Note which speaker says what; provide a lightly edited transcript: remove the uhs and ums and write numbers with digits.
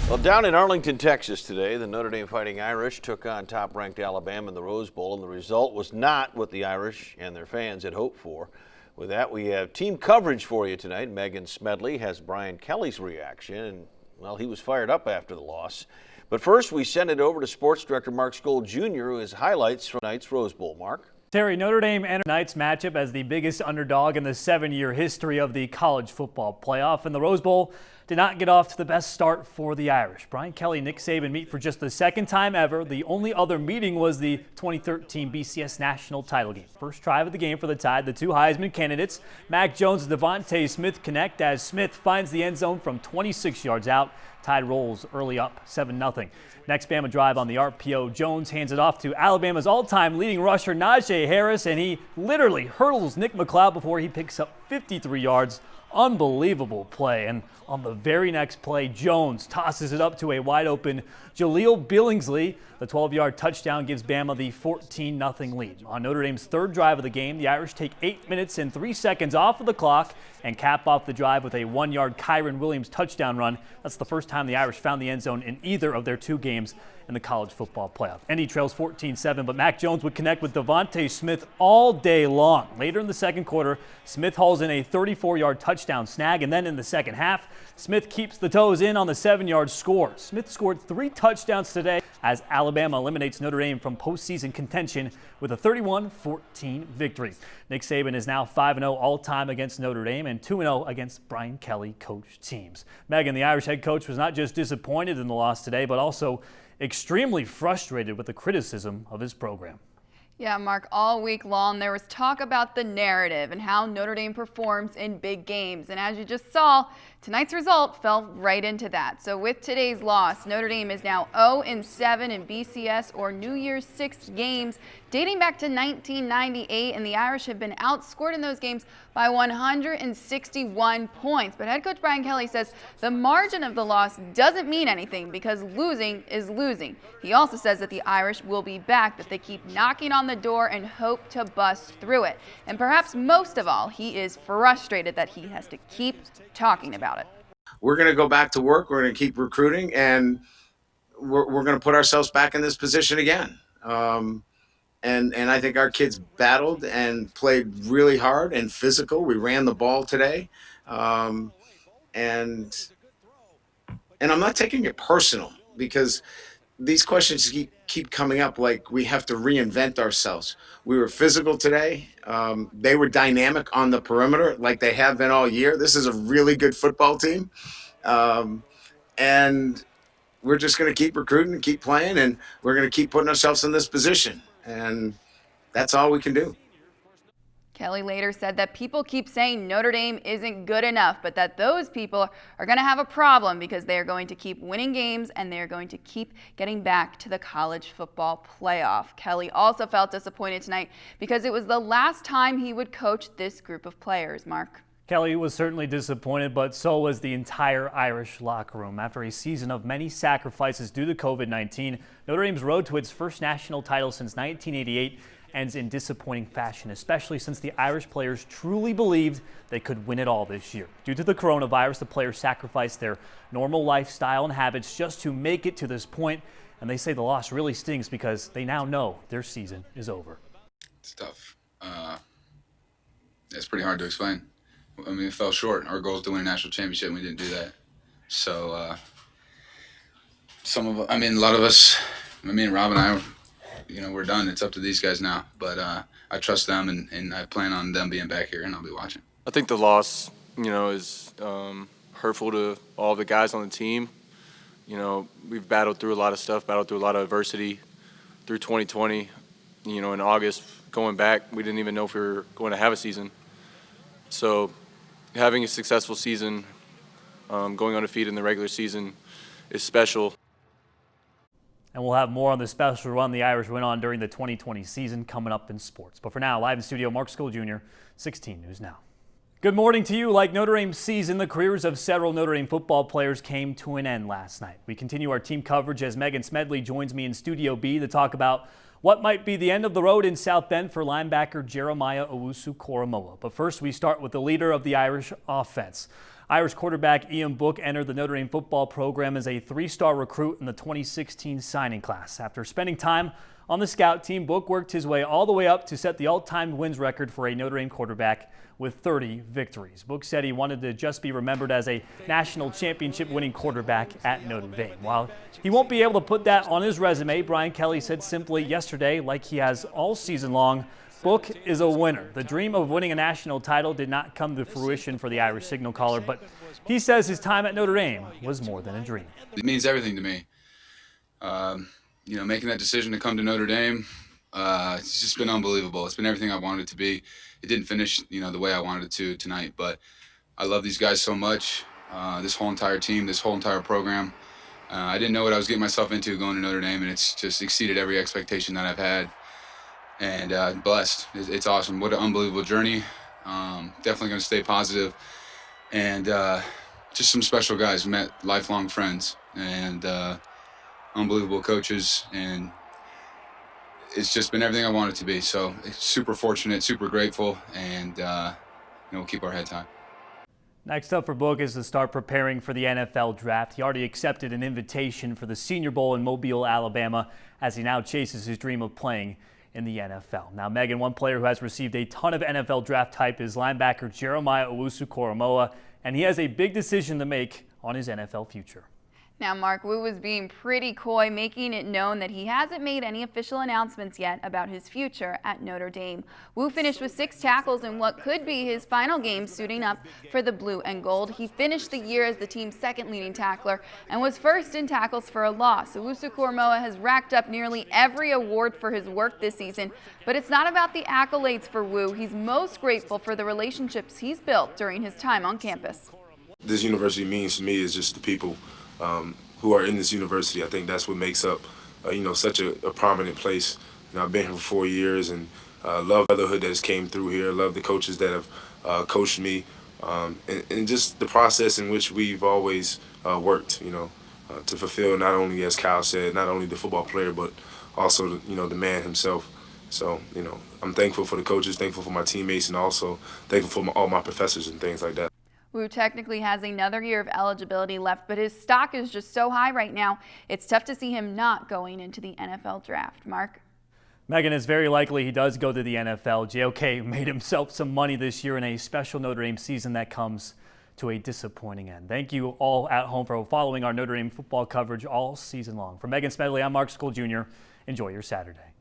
Speaker 1: Well, down in Arlington, Texas today, the Notre Dame Fighting Irish took on top-ranked Alabama in the Rose Bowl, and the result was not what the Irish and their fans had hoped for. With that, we have team coverage for you tonight. Megan Smedley has Brian Kelly's reaction, and, well, he was fired up after the loss. But first, we send it over to Sports Director Mark Skol Jr., who has highlights from tonight's Rose Bowl. Mark?
Speaker 2: Terry, Notre Dame entered tonight's matchup as the biggest underdog in the 7-year history of the college football playoff, and the Rose Bowl did not get off to the best start for the Irish. Brian Kelly and Nick Saban meet for just the second time ever. The only other meeting was the 2013 BCS national title game. First drive of the game for the Tide, the two Heisman candidates, Mac Jones and Devontae Smith, connect as Smith finds the end zone from 26 yards out. Tide rolls early up 7-0. Next Bama drive on the RPO. Jones hands it off to Alabama's all-time leading rusher Najee Harris, and he literally hurdles Nick McLeod before he picks up 53 yards. Unbelievable play. And on the very next play, Jones tosses it up to a wide-open Jaleel Billingsley. The 12-yard touchdown gives Bama the 14-0 lead. On Notre Dame's third drive of the game, the Irish take 8 minutes and 3 seconds off of the clock and cap off the drive with a 1-yard Kyron Williams touchdown run. That's the first time the Irish found the end zone in either of their two games in the college football playoff. Indy trails 14-7, but Mac Jones would connect with Devontae Smith all day long. Later in the second quarter, Smith hauls in a 34-yard touchdown snag, and then in the second half, Smith keeps the toes in on the 7-yard score. Smith scored 3 touchdowns today as Alabama eliminates Notre Dame from postseason contention with a 31-14 victory. Nick Saban is now 5-0 all-time against Notre Dame and 2-0 against Brian Kelly coached teams. Megan, the Irish head coach, was not just disappointed in the loss today, but also extremely frustrated with the criticism of his program.
Speaker 3: Yeah, Mark, all week long there was talk about the narrative and how Notre Dame performs in big games. And as you just saw, tonight's result fell right into that. So with today's loss, Notre Dame is now 0-7 in BCS or New Year's Six games dating back to 1998, and the Irish have been outscored in those games by 161 points. But head coach Brian Kelly says the margin of the loss doesn't mean anything because losing is losing. He also says that the Irish will be back, that they keep knocking on the door and hope to bust through it. And perhaps most of all, he is frustrated that he has to keep talking about it.
Speaker 4: We're going to go back to work. We're going to keep recruiting, and we're going to put ourselves back in this position again. And I think our kids battled and played really hard and physical. We ran the ball today. And I'm not taking it personal because these questions keep coming up like we have to reinvent ourselves. We were physical today. They were dynamic on the perimeter like they have been all year. This is a really good football team. And we're just going to keep recruiting and keep playing, and we're going to keep putting ourselves in this position. And that's all we can do.
Speaker 3: Kelly later said that people keep saying Notre Dame isn't good enough, but that those people are going to have a problem because they are going to keep winning games and they are going to keep getting back to the college football playoff. Kelly also felt disappointed tonight because it was the last time he would coach this group of players. Mark?
Speaker 2: Kelly was certainly disappointed, but so was the entire Irish locker room. After a season of many sacrifices due to COVID-19, Notre Dame's road to its first national title since 1988 ends in disappointing fashion, especially since the Irish players truly believed they could win it all this year. Due to the coronavirus, the players sacrificed their normal lifestyle and habits just to make it to this point, and they say the loss really stings because they now know their season is over.
Speaker 5: It's tough. It's pretty hard to explain. I mean, it fell short. Our goal is to win a national championship, and we didn't do that. So, a lot of us, me and Rob and I, we're done. It's up to these guys now. But I trust them, and I plan on them being back here, and I'll be watching.
Speaker 6: I think the loss, is hurtful to all the guys on the team. We've battled through a lot of stuff, battled through a lot of adversity through 2020. In August, going back, we didn't even know if we were going to have a season. So having a successful season, going undefeated in the regular season is special.
Speaker 2: And we'll have more on the special run the Irish went on during the 2020 season coming up in sports. But for now, live in studio, Mark Skol Jr., 16 News Now. Good morning to you. Like Notre Dame's season, the careers of several Notre Dame football players came to an end last night. We continue our team coverage as Megan Smedley joins me in Studio B to talk about what might be the end of the road in South Bend for linebacker Jeremiah Owusu-Koramoah. But first, we start with the leader of the Irish offense. Irish quarterback Ian Book entered the Notre Dame football program as a 3-star recruit in the 2016 signing class. After spending time on the scout team, Book worked his way all the way up to set the all-time wins record for a Notre Dame quarterback with 30 victories. Book said he wanted to just be remembered as a national championship winning quarterback at Notre Dame. While he won't be able to put that on his resume, Brian Kelly said simply yesterday, like he has all season long, Book is a winner. The dream of winning a national title did not come to fruition for the Irish signal caller, but he says his time at Notre Dame was more than a dream.
Speaker 5: It means everything to me. Making that decision to come to Notre Dame, it's just been unbelievable. It's been everything I wanted it to be. It didn't finish, the way I wanted it to tonight, but I love these guys so much. This whole entire team, this whole entire program. I didn't know what I was getting myself into going to Notre Dame, and it's just exceeded every expectation that I've had. And blessed. It's awesome. What an unbelievable journey. Definitely going to stay positive. And just some special guys. Met lifelong friends and unbelievable coaches. And it's just been everything I wanted it to be. So it's super fortunate, super grateful, and we'll keep our heads high.
Speaker 2: Next up for Book is to start preparing for the NFL draft. He already accepted an invitation for the Senior Bowl in Mobile, Alabama, as he now chases his dream of playing in the NFL. Now, Megan, one player who has received a ton of NFL draft hype is linebacker Jeremiah Owusu-Koramoah, and he has a big decision to make on his NFL future.
Speaker 3: Now, Mark, Wu was being pretty coy, making it known that he hasn't made any official announcements yet about his future at Notre Dame. Wu finished with 6 tackles in what could be his final game suiting up for the blue and gold. He finished the year as the team's second leading tackler and was first in tackles for a loss. Owusu-Koramoah has racked up nearly every award for his work this season, but it's not about the accolades for Wu. He's most grateful for the relationships he's built during his time on campus.
Speaker 7: This university means to me is just the people who are in this university. I think that's what makes up, such a prominent place. I've been here for 4 years and love the brotherhood that has came through here. Love the coaches that have coached me, and just the process in which we've always worked, to fulfill not only, as Kyle said, not only the football player, but also, the man himself. So, I'm thankful for the coaches, thankful for my teammates, and also thankful for all my professors and things like that.
Speaker 3: Wu technically has another year of eligibility left, but his stock is just so high right now, it's tough to see him not going into the NFL draft. Mark?
Speaker 2: Megan, it's very likely he does go to the NFL. JOK made himself some money this year in a special Notre Dame season that comes to a disappointing end. Thank you all at home for following our Notre Dame football coverage all season long. For Megan Smedley, I'm Mark Skol Jr. Enjoy your Saturday.